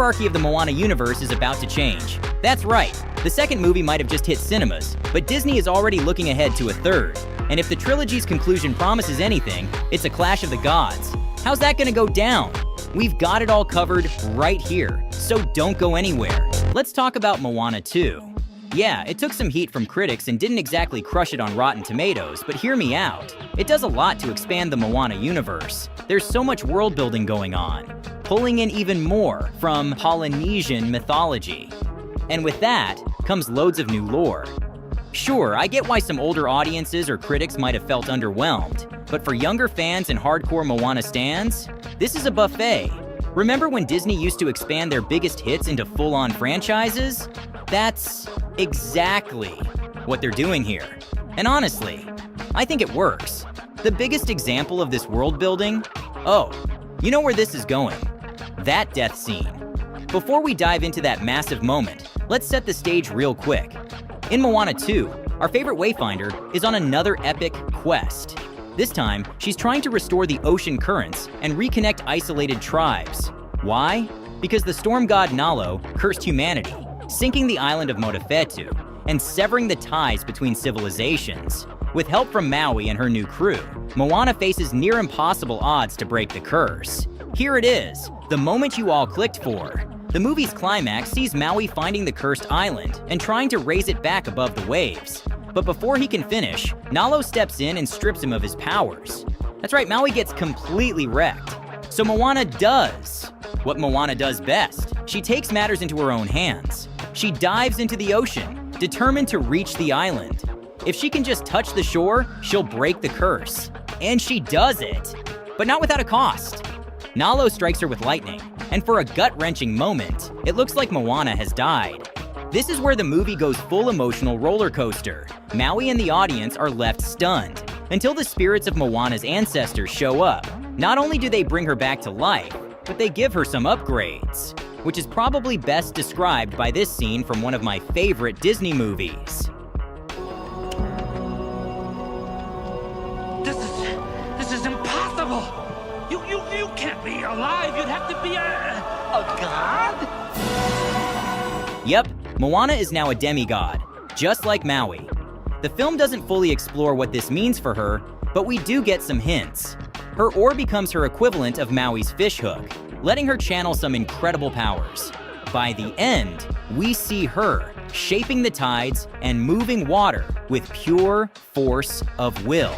hierarchy of the Moana universe is about to change. That's right, the second movie might have just hit cinemas, but Disney is already looking ahead to a third. And if the trilogy's conclusion promises anything, it's a clash of the gods. How's that gonna go down? We've got it all covered right here, so don't go anywhere. Let's talk about Moana 2. Yeah, it took some heat from critics and didn't exactly crush it on Rotten Tomatoes, but hear me out. It does a lot to expand the Moana universe. There's so much world building going on, pulling in even more from Polynesian mythology. And with that comes loads of new lore. Sure, I get why some older audiences or critics might have felt underwhelmed, but for younger fans and hardcore Moana stans, this is a buffet. Remember when Disney used to expand their biggest hits into full-on franchises? That's exactly what they're doing here. And honestly, I think it works. The biggest example of this world building? Oh, you know where this is going. That death scene. Before we dive into that massive moment, let's set the stage real quick. In Moana 2, our favorite wayfinder is on another epic quest. This time, she's trying to restore the ocean currents and reconnect isolated tribes. Why? Because the storm god Nalo cursed humanity, sinking the island of Motafetu and severing the ties between civilizations. With help from Maui and her new crew, Moana faces near impossible odds to break the curse. Here it is, the moment you all clicked for. The movie's climax sees Maui finding the cursed island and trying to raise it back above the waves. But before he can finish, Nalo steps in and strips him of his powers. That's right, Maui gets completely wrecked. So Moana does what Moana does best. She takes matters into her own hands. She dives into the ocean, determined to reach the island. If she can just touch the shore, she'll break the curse. And she does it, but not without a cost. Nalo strikes her with lightning, and for a gut-wrenching moment, it looks like Moana has died. This is where the movie goes full emotional roller coaster. Maui and the audience are left stunned, until the spirits of Moana's ancestors show up. Not only do they bring her back to life, but they give her some upgrades, which is probably best described by this scene from one of my favorite Disney movies. This is impossible! You can't be alive! You'd have to be a god? Yep, Moana is now a demigod, just like Maui. The film doesn't fully explore what this means for her, but we do get some hints. Her oar becomes her equivalent of Maui's fishhook, letting her channel some incredible powers. By the end, we see her shaping the tides and moving water with pure force of will.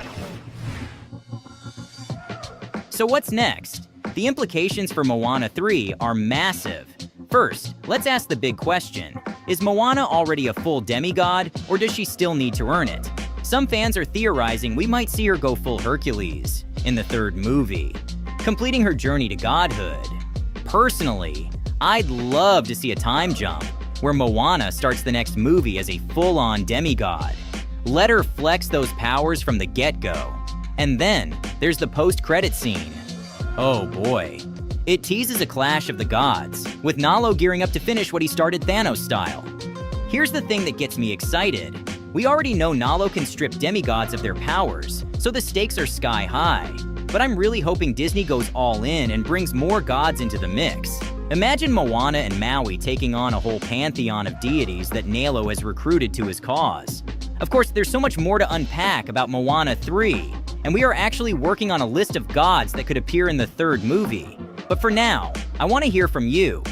So what's next? The implications for Moana 3 are massive. First, let's ask the big question. Is Moana already a full demigod, or does she still need to earn it? Some fans are theorizing we might see her go full Hercules in the third movie, completing her journey to godhood. Personally, I'd love to see a time jump where Moana starts the next movie as a full-on demigod. Let her flex those powers from the get-go. And then, there's the post-credit scene. Oh boy. It teases a clash of the gods, with Nalo gearing up to finish what he started Thanos style. Here's the thing that gets me excited. We already know Nalo can strip demigods of their powers, so the stakes are sky high. But I'm really hoping Disney goes all in and brings more gods into the mix. Imagine Moana and Maui taking on a whole pantheon of deities that Nalo has recruited to his cause. Of course, there's so much more to unpack about Moana 3, and we are actually working on a list of gods that could appear in the third movie. But for now, I want to hear from you.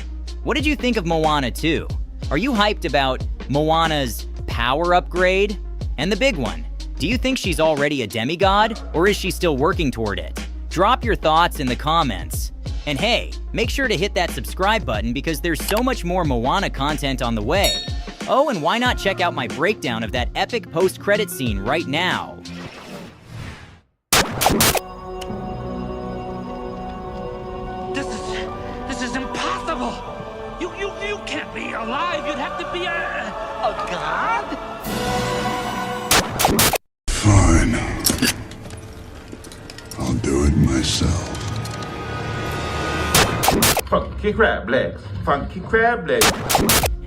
What did you think of Moana 2? Are you hyped about Moana's power upgrade? And the big one, do you think she's already a demigod, or is she still working toward it? Drop your thoughts in the comments. And hey, make sure to hit that subscribe button because there's so much more Moana content on the way. Oh, and why not check out my breakdown of that epic post-credit scene right now? This is impossible! You can't be alive! You'd have to be a god? Fine. I'll do it myself. Funky crab legs. Funky crab legs.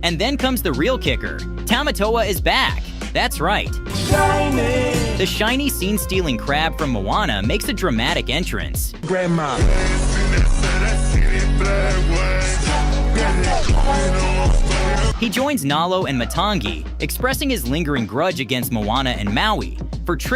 And then comes the real kicker. Tamatoa is back. That's right. Shiny! The shiny scene-stealing crab from Moana makes a dramatic entrance. Grandma. He joins Nalo and Matangi, expressing his lingering grudge against Moana and Maui for tricking